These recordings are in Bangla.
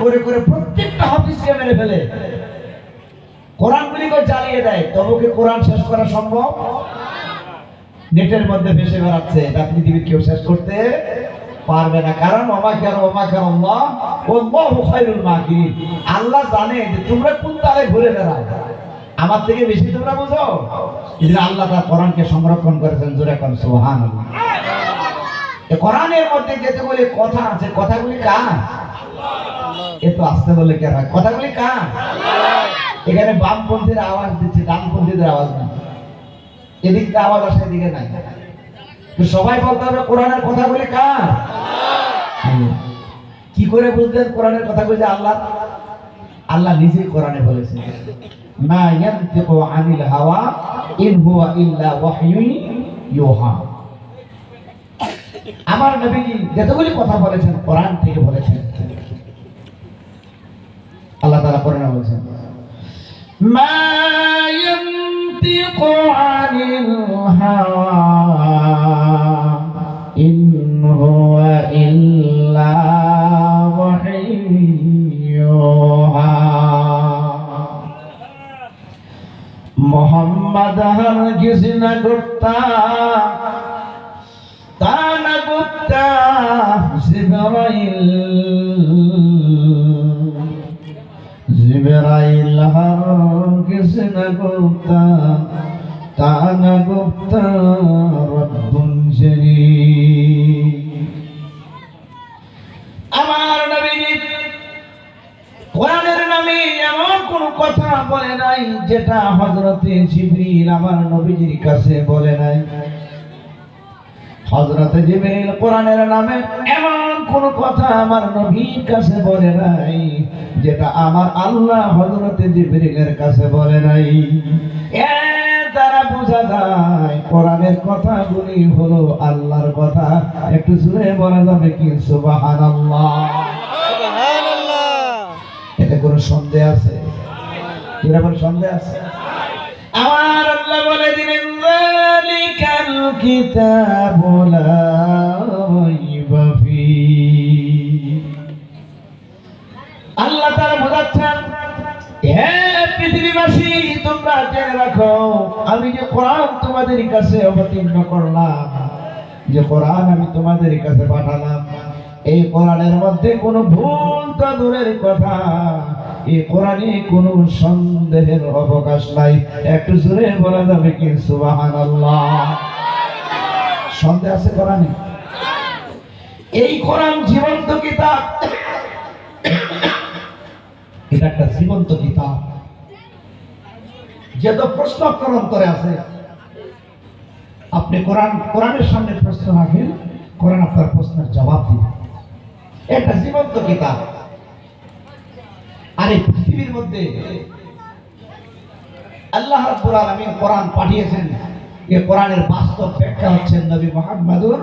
করে করে প্রত্যেকটা হাফিজকে মেরে ফেলে, কোরআনগুলিকে জ্বালিয়ে দেয়, তবু কি কোরআন শেষ করা সম্ভব? নেটের মধ্যে ভেসে বেড়াচ্ছে, এটা পৃথিবীর কেউ শেষ করতে পারবে না। কারণ আল্লাহ জানে যে তোমরা কোন তালে ঘুরে বেড়াও, আমার থেকে বেশি তোমরা বুঝো। আল্লাহ তার কোরআনকে সংরক্ষণ করেছেন। জোরে কোন সুবহানাল্লাহ। কোরআনের মধ্যে যেগুলি কথা আছে, কথাগুলি কার? এত আসতে বলে কে হয়? কথাগুলি কার? এখানে বামপন্থীরা আওয়াজ দিচ্ছে, ডানপন্থীদের আওয়াজ না। এদিক থেকে আওয়াজ আসে, এদিকে নাই। তো সবাই বলতে হবে কোরআনের কথাগুলি কার? কি করে বুঝলেন কোরআনের কথাগুলি যে আল্লাহ? আল্লাহ নিজেই কোরআনে বলেছেন, মা ইয়ানতিকু আনিল হাওয়া ইন হুয়া ইল্লা ওয়াহয়ুন ইউহা। আমার নবীজি যতগুলি কথা বলেছেন কোরআন থেকে বলেছেন। আল্লাহ তাআলা কোরআনে বলেছেন, মা ইয়ানতিকু আনিল হাওয়া ইন হুয়া ইল্লা ওয়াহয়ুন ইউহা। মোহাম্মদ হরগিজ না গুপ্তা তানা গুপ্তা জিবরাইল হরগিজ না গুপ্তা তানা গুপ্তা রব্বুন শরীফ। আমার নবী কোরআনের নামে এমন কোন কথা বলে নাই যেটা হযরতে জিবরিল আমার নবীজির কাছে বলে নাই। হযরতে জিবরিল কোরআনের নামে এমন কোন কথা আমার নবীর কাছে বলে নাই যেটা আমার আল্লাহ হযরতে জিবরিলের কাছে বলে নাই। এর দ্বারা বোঝা যায় কোরআনের কথাগুলি হলো আল্লাহর কথা। একটু জোরে বলা যাবে কি সুবহানাল্লাহ? এতে কোনো সন্দেহ আছে? এরকম সন্দেহ আছে? আমার আল্লাহ বলে দিলেন, যালিকাল কিতাবু লা রাইবা ফীহি। আল্লাহ তাআলা বোঝাচ্ছেন, হে পৃথিবীবাসী, তোমরা জেনে রাখো আমি যে কোরআন তোমাদের কাছে অবতীর্ণ করলাম, যে কোরআন আমি তোমাদের কাছে পাঠালাম, এই কোরআনের মধ্যে কোনো ভুল তো দূরের কথা, এই কোরআনে কোনো সন্দেহের অবকাশ নাই। একটু জোরে বলা যাবে কি সুবহানাল্লাহ? সন্দেহ আছে কোরআনে? এই কোরআন জীবন্ত কিতাব, এটা একটা জীবন্ত কিতাব। যত প্রশ্ন আপনার অন্তরে আছে, আপনি কোরআনের সামনে প্রশ্ন রাখেন, কোরআন আপনার প্রশ্নের জবাব দিবে। একটা জীবন্ত কিতাব। আর এই পৃথিবীর মধ্যে আল্লাহ রাব্বুল আলামিন কোরআন পাঠিয়েছেন। এই কোরআনের বাস্তব ব্যাখ্যা হচ্ছে নবী মুহাম্মদুর,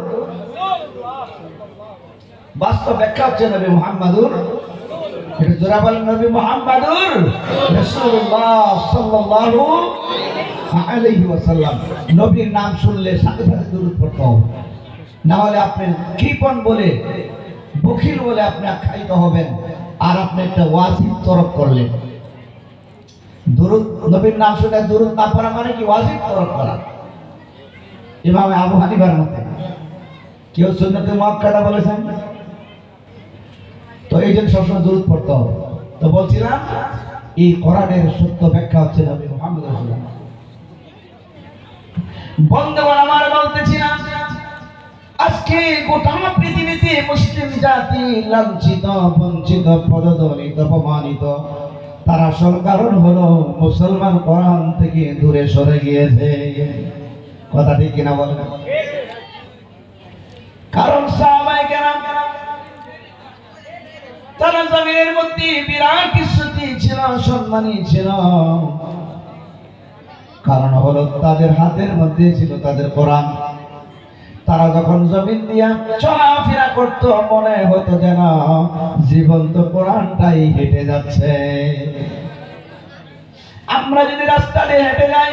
বাস্তব ব্যাখ্যা হচ্ছে নবী মুহাম্মদুর। এটা জোরে বলেন, নবী মুহাম্মদুর রাসূলুল্লাহ সাল্লাল্লাহু আলাইহি ওয়াসাল্লাম। নবীর নাম শুনলে সাথে সাথে দরুদ পড়তে হবে, না হলে আপনি কৃপণ বলে, বখিল বলে আপনি আখ্যায়িত হবেন। আর আপনি একটা ওয়াজিব তরক করলেন। দরুদ, নবীর নাম শুনে দরুদ না পড়া মানে কি? ওয়াজিব তরক করা। ইমাম আবু হানিফার মতে কেউ সুন্নতে মুআক্কাদা বলেছেন, তো এই জন্য সবসময় দরুদ পড়তে হবে। তো বলছিলাম, এই কোরআনের সত্য ব্যাখ্যা হচ্ছে নবী মুহাম্মদ রাসূলুল্লাহ। বন্ধুগণ আমার, বলতেছিলাম আজকে গোটা পৃথিবীতে মুসলিম জাতি লাঞ্ছিত, বঞ্চিত, পদদলিত, অপমানিত। তার আসল কারণ হলো মুসলমান কোরআন থেকে দূরে সরে গিয়েছে। কথা ঠিক কিনা বলেন? কারণ সাহাবায়ে কেরাম তারা জমিনের মধ্যে বিরাট ইজ্জতি ছিল, সম্মানী ছিল। কারণ হলো তাদের হাতের মধ্যে ছিল তাদের কোরআন। তারা যখন জমিন দিয়া চলাফেরা করত, মনে হতো যেন জীবন্ত কোরআনটাই হেঁটে যাচ্ছে। আমরা যদি রাস্তা দিয়ে হেঁটে যাই,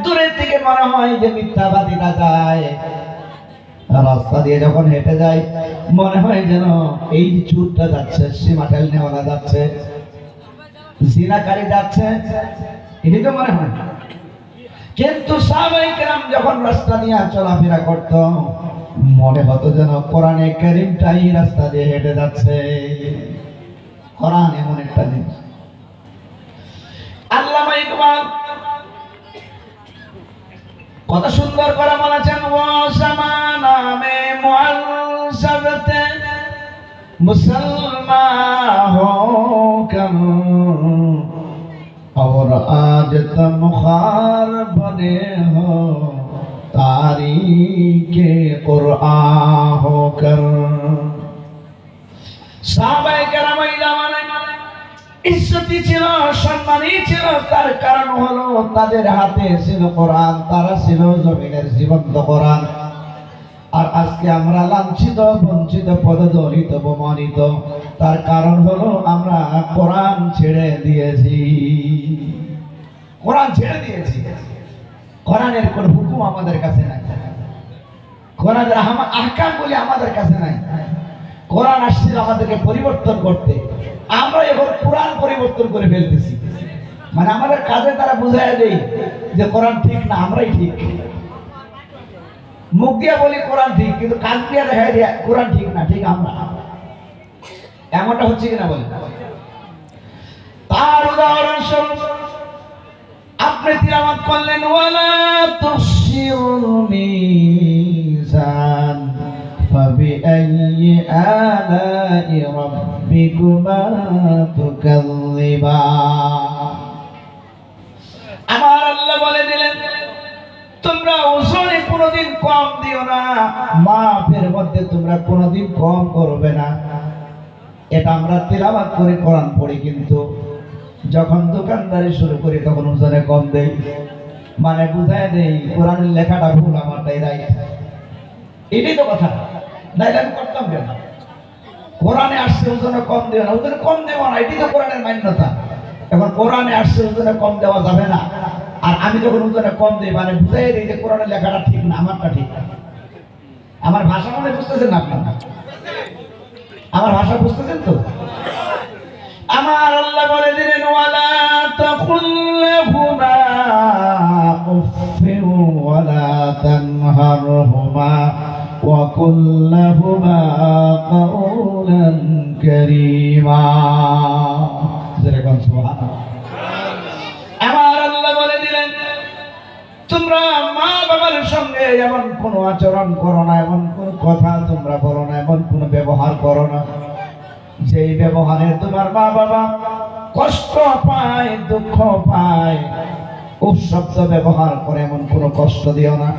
দূরের থেকে মনে হয় যে মিথ্যাবাদীরা যায়। রাস্তা দিয়ে যখন হেঁটে যায় মনে হয় যেন এই চুরটা যাচ্ছে, সীমাটেল নেওয়ালা যাচ্ছে, জিনাকারী যাচ্ছে, এটি তো মনে হয়। কিন্তু সাহাবায়ে কেরাম যখন রাস্তা দিয়ে চলাফেরা করত মনে হতো যেন কোরআনে কারীমটাই রাস্তা দিয়ে হেঁটে যাচ্ছে। কোরআন এমন একটা জিনিস। আল্লামা ইকবাল কত সুন্দর করে বলেছেন, ও জামানা মে মুআজ্জাবতে মুসলমান হো কম और आज तुम खार बने हो तारीके कुरआन होकर। সাহাবায়ে কেরাম এই জামানায় ইজ্জতি ছিল, সম্মানই ছিল, তার কারণ হলো তাদের হাতে ছিল কোরআন, তারা ছিল জমিনের জীবন্ত কোরআন। আর আজকে আমরা লাঞ্ছিত, বঞ্চিত, পদদলিত, অপমানিত, তার কারণ হলো আমরা কোরআন ছেড়ে দিয়েছি। কোরআন ছেড়ে দিয়েছি। কোরআনের কোন হুকুম আমাদের কাছে নাই, কোরআনের আহকাম বলে আমাদের কাছে নাই। কোরআন আসছিল আমাদেরকে পরিবর্তন করতে, আমরা এখন কোরআন পরিবর্তন করে ফেলতেছি। মানে আমাদের কাজে তারা বুঝাইয়া দেয় যে কোরআন ঠিক না, আমরাই ঠিক। মুখ দিয়া বলি কোরআন ঠিক, কিন্তু কাজ দিয়া দেখাই দিয়া কোরআন ঠিক না, ঠিক আমরা। এমনটা হচ্ছে কিনা বলি। তার উদাহরণস্বরূপ আপনি তিলাওয়াত করলেন, ওয়ালা তুসিরুল মিজান ফাবিআইয়ি আলাই রাব্বিকুমা তুকাল্লিবান। আমার আল্লাহ বলে দিলেন, তোমরা ওজনে কোনোদিন কম দিও না, মাপের মধ্যে তোমরা কোনোদিন কম করবে না। এটা আমরা তিলাওয়াত করে কোরআন পড়ি, কিন্তু যখন দোকানদারি শুরু করি তখন ওজনে কম দেই, মানে বুঝায় দেই কোরআনের লেখাটা ভুল, আমারটাই রাইট। এটাই তো কথা, নাইলে আমি করতাম কেন? কোরআনে আসছে ওজনে কম দেওয়া না, ওজনে কম দেওয়া না, এটাই তো কোরআনের মান্যতা। এখন কোরআনে আসছে ওজনে কম দেওয়া যাবে না, আর আমি যখন ওজনে কম দিই মানে বুঝাই দিই যে কোরআনের লেখাটা ঠিক না, আমারটা ঠিক। আমার ভাষা মনে বুঝতেছেন না আপনারা? আমার ভাষা বুঝতেছেন তো? আমার আল্লাহ বলে দিলেন, ওয়ালা তাকুল লাহুমা উফফিন ওয়ালা তানহারহুমা ওয়া কুল লাহুমা কাওলান কারীমা। যেরকম সুবহানাল্লাহ। আমার আল্লাহ বলে দিলেন, তোমরা মা বাবার সঙ্গে এমন কোন আচরণ করো না, এমন কোন কথা তোমরা বলো না, এমন কোন ব্যবহার করো না যেই ব্যবহারে তোমার মা বাবা কষ্ট পায়, দুঃখ পায়। শব্দ ব্যবহার করে এমন কোন কষ্ট দিও না।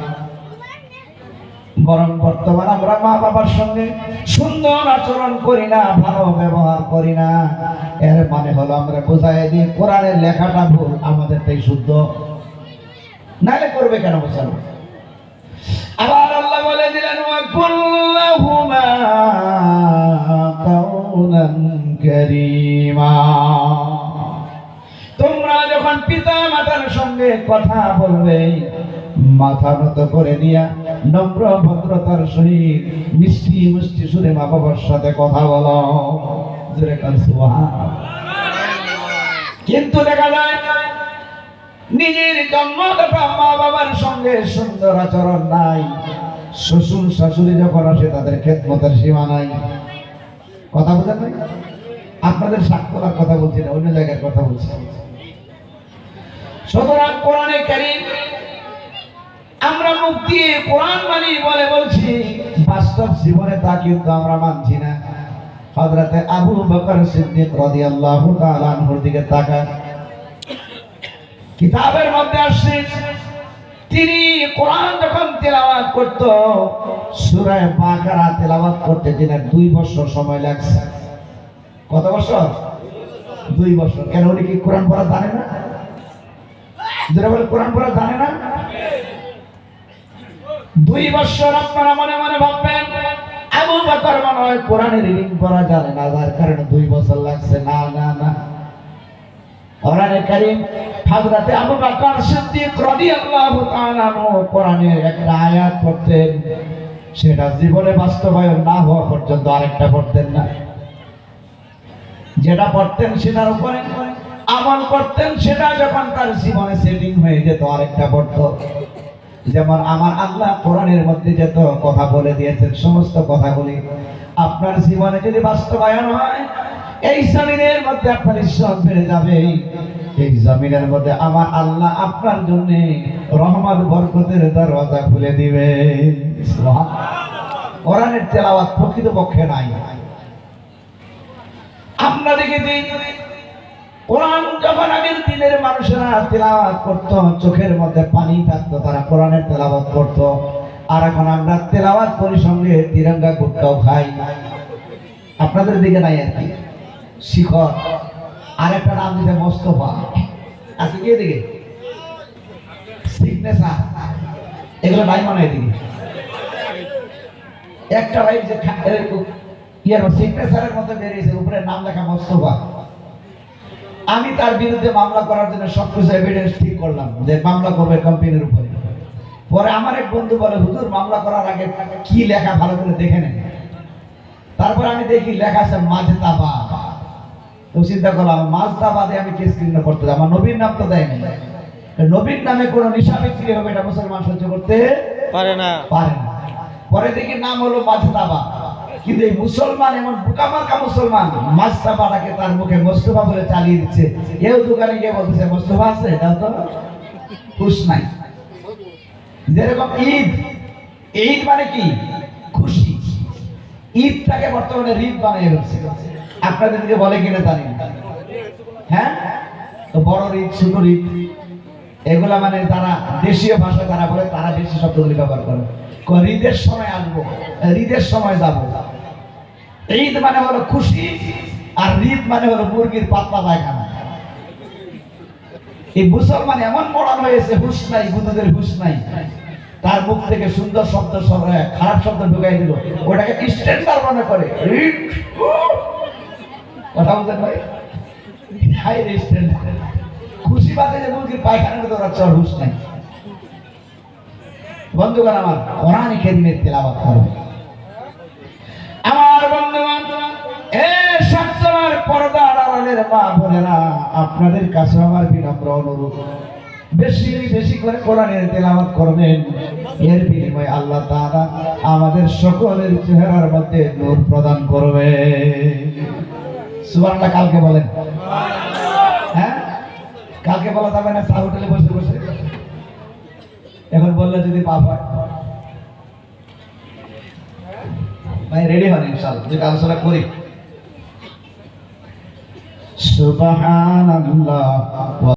বরং বর্তমান আমরা মা বাবার সঙ্গে সুন্দর আচরণ করি না, ভালো ব্যবহার করি না, এর মানে হলো আমরা বোঝাই দিই কোরআনের লেখাটা ভুল, আমাদেরটাই শুদ্ধ। নাইলে করবে কেন বোঝান? আবার আল্লাহ বলে দিলেন, ওয়া কুল্লাহুমা কাওলান কারীমা। তোমরা যখন পিতা মাতার সঙ্গে কথা বলবে মাথা নত করে নিয়া নম্র ভদ্রতার সহিত মিষ্টি মিষ্টি সুরে মা বাবার সাথে কথা বলো। কিন্তু দেখা যায় নিজের জন্মদাতা মা বাবার সঙ্গে সুন্দর আচরণ নাই, শ্বশুর শাশুড়ি যখন আসে তাদের খেদমতের সীমা নাই। কথা বোঝেন নাই? আপনাদের সাক্ষাৎকার কথা বলছি না, অন্য জায়গার কথা বলছি। সুতরাং কোরআনে কারীম আমরা মুখ দিয়ে কোরআন মানি বলে বলছি, বাস্তব জীবনে তা কিন্তু আমরা মানছি না। হযরতে আবু বকর সিদ্দিক রাদিয়াল্লাহু তাআলা আনহুর দিকে তাকান, কিতাবের মধ্যে আসছে তিনি কোরআন যখন তেলাওয়াত করত, সূরা বাকারা তেলাওয়াত করতে তিনার 2 বছর সময় লাগছে। কত বছর? 2 বছর। কেন উনি কি কোরআন পড়া জানে না? যারা বলে কোরআন পড়া জানে না, 2 বছর। আপনারা মনে মনে ভাববেন আবু বকর মনে হয় কোরআনের রিডিং পড়া জানে না, যার কারণে 2 বছর লাগছে। না না না, কোরআনে কারীম হযরতে আবু বকর সিদ্দিক রাদিয়াল্লাহু তাআলা কোরআনের একটা আয়াত পড়তেন, সেটা জীবনে বাস্তবায়ন না হওয়া পর্যন্ত আরেকটা পড়তেন না। যেটা পড়তেন সেটার উপরে আমল করতেন, সেটা যখন তার জীবনে সেটিং হয়ে যেত আরেকটা পড়তো। যেমন আমার আল্লাহ কোরআনের মধ্যে যত কথা বলে দিয়েছেন, সমস্ত কথাগুলি আপনার জীবনে যদি বাস্তবায়ন হয়, এই জমিনের মধ্যে আপনার ইসলাম বেড়ে যাবে। এই জমিনের মধ্যে আমার আল্লাহ আপনার জন্য রহমত বরকতের দরওয়াজা খুলে দিবে। কোরআনের তেলাওয়াত প্রকৃতপক্ষে নাই। আপনাদেরকে কোরআন যখন আগের দিনের মানুষেরা তেলাওয়াত করতো, চোখের মধ্যে পানি থাকতো, তারা কোরআনের তেলাওয়াত করতো। আর এখন আমরা তেলাওয়াত করি, সঙ্গে তিরঙ্গা গুটকাও খাই। আপনাদের দিকে নাই আর কি, শিখর আর একটা নাম দিতে মোস্তফা আছে কি দিকে, সিগনেচার, এগুলো নাই মনে হয় দিকে একটা ভাই যে ইয়ার সিগনেচারের মধ্যে বেরিয়েছে, উপরে নাম লেখা মোস্তফা। আমি তার বিরুদ্ধে মামলা করার জন্য সবকিছু এভিডেন্স ঠিক করলাম যে মামলা করবে কোম্পানির উপরে। পরে আমার এক বন্ধু বলে, হুজুর মামলা করার আগে কি লেখা ভালো করে দেখে নেন। তারপর আমি দেখি লেখা আছে মাজতাবা। তো চিন্তা করলাম, মাজতাবাদে আমি কেস কিন্ন করতে যাব, আমার নবীর নাম তো দেয়নি। নবীর নামে কোনো নিশা বিক্রি হবে, এটা মুসলমান সহ্য করতে পারে না। পরে দেখি নাম হলো মাজতাবা, কিন্তু এই মুসলমান এমন বোকামার্কা মুসলমান মাজতাবাটাকে তার মুখে মোস্তফা বলে চালিয়ে দিচ্ছে। এও দোকানে গিয়ে বলতেছে মোস্তফা আছে, এটাও তো খুশ নাই। যেরকম ঈদ, ঈদ মানে কি খুশি, ঈদটাকে বর্তমানে রিদ বানিয়ে ফেলছে। আপনাদের দিকে বলে কিনা জানি না। হ্যাঁ, তো বড় ঈদ, ছোট ঈদ, এগুলা মানে তারা দেশীয় ভাষা তারা বলে, তারা বেশি শব্দগুলি ব্যবহার করে। ঈদের সময় আসবো, ঈদের সময় যাব। ঈদ মানে হলো খুশি, আর ঈদ মানে হলো মুরগির পাতলা পায়খানা। এই মুসলমান এমন মডার্ন হয়েছে, হুশ নাই, বুদ্ধদের হুশ নাই। তার মুখ থেকে সুন্দর শব্দ খারাপ শব্দ ঢুকাই দিল, ওটাকে স্ট্যান্ডার্ড মনে করে। কথা বলতেন ভাই, হাই স্ট্যান্ডার্ড খুশি বাদে যে মুরগির পায়খানা দৌড়াচ্ছে, আর হুশ নাই। বন্ধুগণ আমার, কোরআন কারীমের তেলাওয়াত করুন। আমার বন্ধুগণ, এই সত্যের পর্দা আড়ালের মা বোনেরা, আপনাদের কাছে আমার বিনম্র অনুরোধ, বেশি বেশি করে কোরআনের তেলাওয়াত করবেন। এর বিনিময়ে আল্লাহ তাআলা আমাদের সকলের চেহারার মধ্যে নূর প্রদান করবে। সুবহানাল্লাহ। কালকে বলেন, হ্যাঁ কালকে বলা যাবে না চা হোটেলে বসে বসে, এখন বললে যদি পাপ হয়। ভাই রেডি হন ইনশাআল্লাহ, যদি আলোচনা করি। সুবহানাল্লাহ।